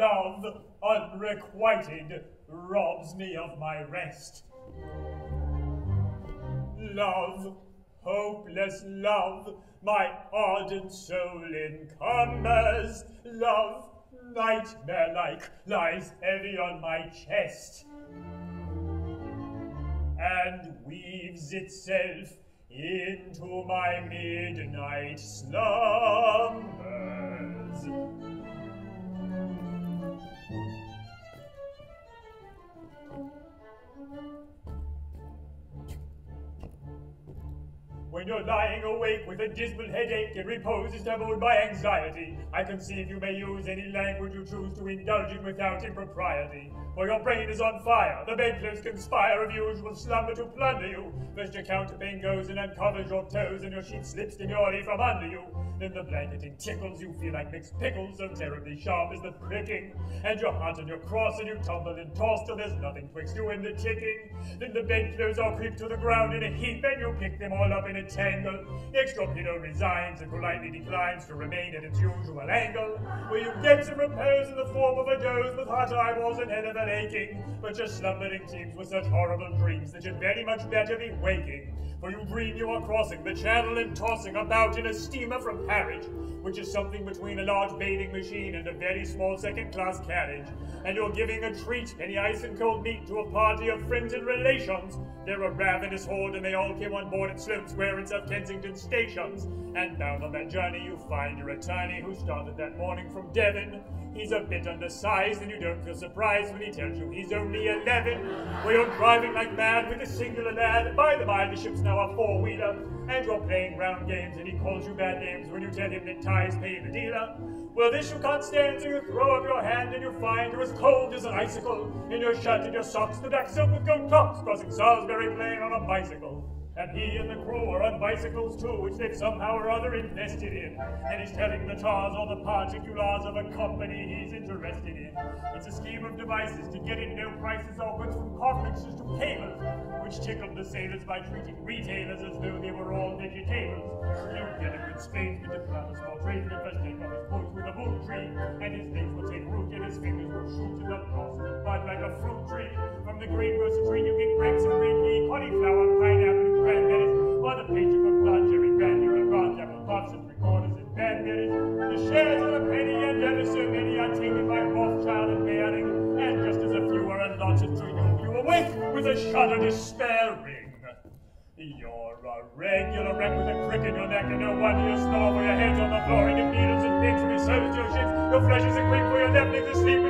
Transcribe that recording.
love, unrequited, robs me of my rest. Love, hopeless love, my ardent soul encumbers. Love, nightmare-like, lies heavy on my chest, and weaves itself into my midnight slumbers. When you're lying awake with a dismal headache and repose is troubled by anxiety, I conceive you may use any language you choose to indulge in without impropriety. For your brain is on fire, the bedclothes conspire of usual slumber to plunder you. First your counterpane goes and uncovers your toes, and your sheet slips demurely from under you. Then the blanketing tickles, you feel like mixed pickles, so terribly sharp is the pricking. And you're hot and you're cross, and you tumble and toss till there's nothing twixt you and the ticking. Then the bedclothes all creep to the ground in a heap, and you pick them all up in a tangle. Next your pillow resigns and politely declines to remain at its usual angle, where you get some repose in the form of a doze with hot eyeballs and head of an aching. But your slumbering teems with such horrible dreams that you'd very much better be waking. For you dream you are crossing the channel and tossing about in a steamer from Harwich, which is something between a large bathing machine and a very small second-class carriage. And you're giving a treat, any ice and cold meat, to a party of friends and relations. They're a ravenous horde, and they all came on board at Sloane Square and South Kensington stations. And bound on that journey, you find your attorney, who started that morning from Devon. He's a bit undersized, and you don't feel surprised when he tells you he's only 11. Well, you're driving like mad with a singular lad. By the by, the ship's now a four-wheeler, and you're playing round games, and he calls you bad names when you tell him that ties pay the dealer. Well, this you can't stand, so you throw up your hand, and you find you're as cold as an icicle. In your shirt and your socks, the black silk with gold tops, crossing Salisbury Plain on a bicycle. And he and the crew are on bicycles too, which they've somehow or other invested in. And he's telling the tars all the particulars of a company he's interested in. It's a scheme of devices to get in no prices or goods from conflicts to pavers, which tickled the sailors by treating retailers as though they were all vegetables. You get a good spadesman to plant a small tradesman, first take off his boots with a bull tree, and his legs will take root and his fingers will shoot and up blossom and bud like a fruit tree. From the greengrocer's tree you get grapes and green pea, cauliflower, pineapple, and cranberries, or the page of a blood cherry brandy with bronze apple puffs and three-quarters and cranberries. The shares of a penny and ever so many are taken by Rothschild and Baring, and just as a few are allotted to you, you awake with a shudder despairing. You're a regular wreck with a crick in your neck, and no wonder you snore, for your head's on the floor, and your needles and pins from your soles to your shins. Your flesh is a creep, for your left leg's asleep,